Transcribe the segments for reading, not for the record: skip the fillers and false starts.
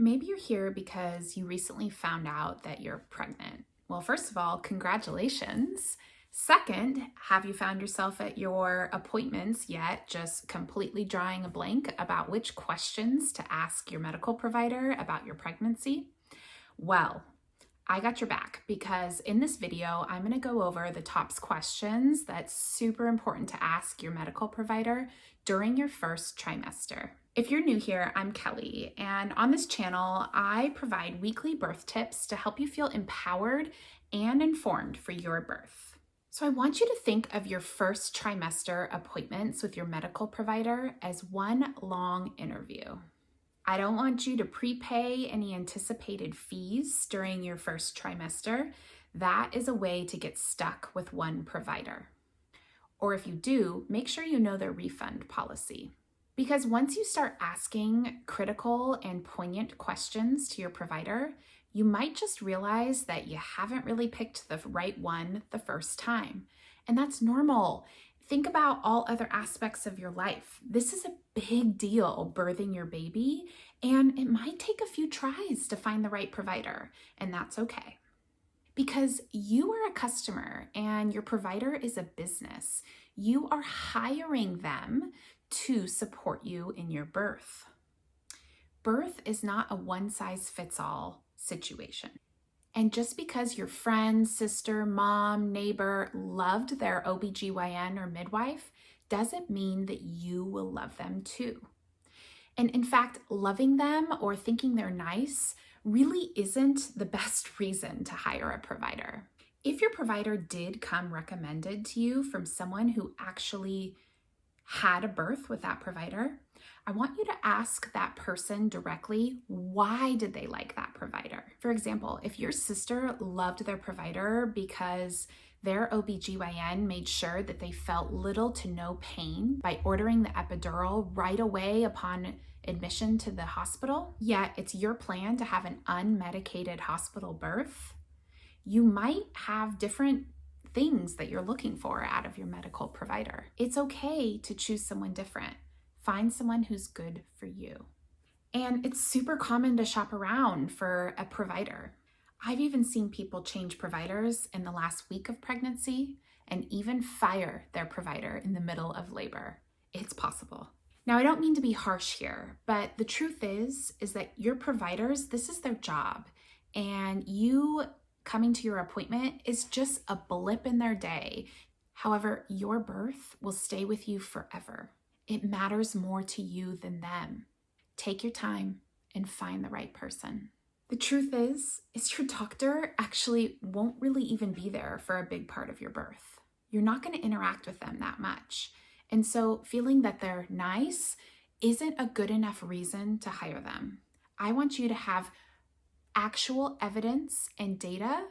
Maybe you're here because you recently found out that you're pregnant. Well, first of all, congratulations. Second, have you found yourself at your appointments yet just completely drawing a blank about which questions to ask your medical provider about your pregnancy? Well, I got your back because in this video, I'm going to go over the top questions that's super important to ask your medical provider during your first trimester. If you're new here, I'm Kelly, and on this channel, I provide weekly birth tips to help you feel empowered and informed for your birth. So I want you to think of your first trimester appointments with your medical provider as one long interview. I don't want you to prepay any anticipated fees during your first trimester. That is a way to get stuck with one provider. Or if you do, make sure you know their refund policy. Because once you start asking critical and poignant questions to your provider, you might just realize that you haven't really picked the right one the first time. And that's normal. Think about all other aspects of your life. This is a big deal, birthing your baby, and it might take a few tries to find the right provider, and that's okay. Because you are a customer and your provider is a business. You are hiring them to support you in your birth. Birth is not a one-size-fits-all situation. And just because your friend, sister, mom, neighbor loved their OBGYN or midwife doesn't mean that you will love them too. And in fact, loving them or thinking they're nice really isn't the best reason to hire a provider. If your provider did come recommended to you from someone who actually had a birth with that provider, I want you to ask that person directly, why did they like that provider? For example, if your sister loved their provider because their OBGYN made sure that they felt little to no pain by ordering the epidural right away upon admission to the hospital, yet it's your plan to have an unmedicated hospital birth, you might have different things that you're looking for out of your medical provider. It's okay to choose someone different. Find someone who's good for you. And it's super common to shop around for a provider. I've even seen people change providers in the last week of pregnancy and even fire their provider in the middle of labor. It's possible. Now, I don't mean to be harsh here, but the truth is that your providers, this is their job, and you coming to your appointment is just a blip in their day. However, your birth will stay with you forever. It matters more to you than them. Take your time and find the right person. The truth is your doctor actually won't really even be there for a big part of your birth. You're not going to interact with them that much. And so feeling that they're nice isn't a good enough reason to hire them. I want you to have actual evidence and data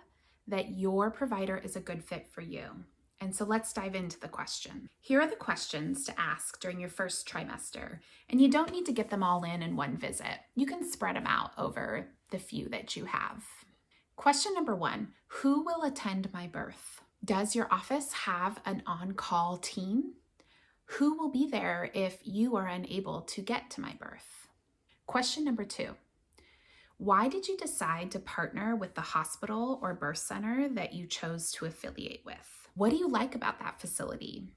that your provider is a good fit for you. And so let's dive into the question. Here are the questions to ask during your first trimester, and you don't need to get them all in one visit. You can spread them out over the few that you have. Question number 1, who will attend my birth? Does your office have an on-call team? Who will be there if you are unable to get to my birth? Question number 2, why did you decide to partner with the hospital or birth center that you chose to affiliate with? What do you like about that facility?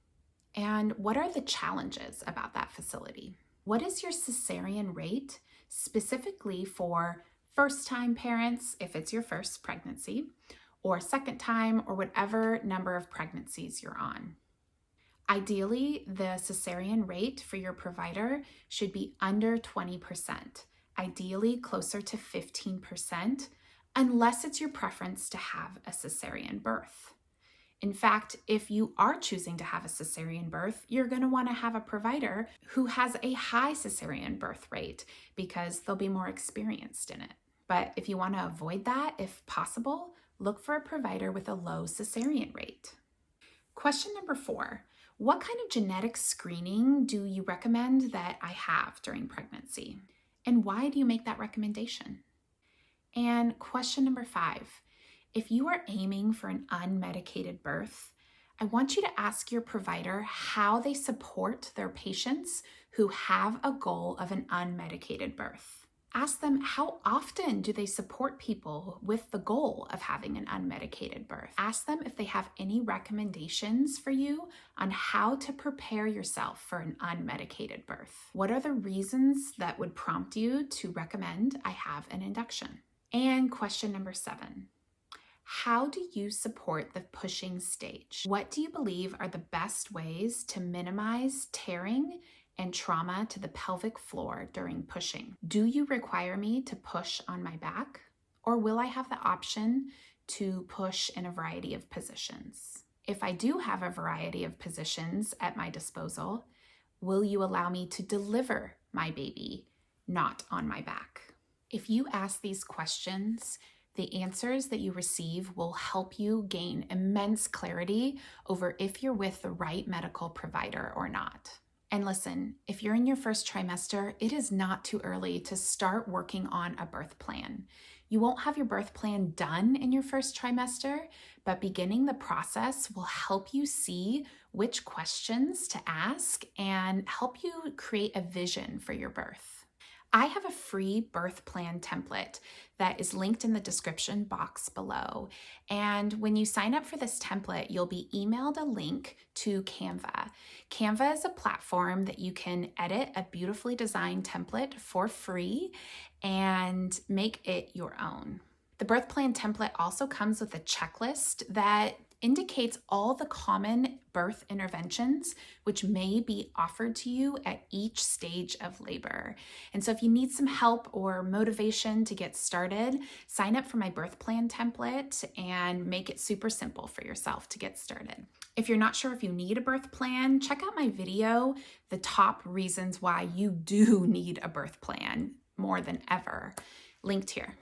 And what are the challenges about that facility? What is your cesarean rate specifically for first-time parents, if it's your first pregnancy, or second time, or whatever number of pregnancies you're on? Ideally, the cesarean rate for your provider should be under 20%, ideally closer to 15%, unless it's your preference to have a cesarean birth. In fact, if you are choosing to have a cesarean birth, you're going to want to have a provider who has a high cesarean birth rate because they'll be more experienced in it. But if you want to avoid that, if possible, look for a provider with a low cesarean rate. Question number 4, what kind of genetic screening do you recommend that I have during pregnancy? And why do you make that recommendation? And question number 5, if you are aiming for an unmedicated birth, I want you to ask your provider how they support their patients who have a goal of an unmedicated birth. Ask them how often do they support people with the goal of having an unmedicated birth. Ask them if they have any recommendations for you on how to prepare yourself for an unmedicated birth. What are the reasons that would prompt you to recommend I have an induction? And question number 7. How do you support the pushing stage? What do you believe are the best ways to minimize tearing and trauma to the pelvic floor during pushing? Do you require me to push on my back, or will I have the option to push in a variety of positions? If I do have a variety of positions at my disposal, will you allow me to deliver my baby not on my back? If you ask these questions, the answers that you receive will help you gain immense clarity over if you're with the right medical provider or not. And listen, if you're in your first trimester, it is not too early to start working on a birth plan. You won't have your birth plan done in your first trimester, but beginning the process will help you see which questions to ask and help you create a vision for your birth. I have a free birth plan template that is linked in the description box below. And when you sign up for this template, you'll be emailed a link to Canva. Canva is a platform that you can edit a beautifully designed template for free and make it your own. The birth plan template also comes with a checklist that indicates all the common birth interventions which may be offered to you at each stage of labor. And so if you need some help or motivation to get started, sign up for my birth plan template and make it super simple for yourself to get started. If you're not sure if you need a birth plan, check out my video, The Top Reasons Why You Do Need a Birth Plan More Than Ever, linked here.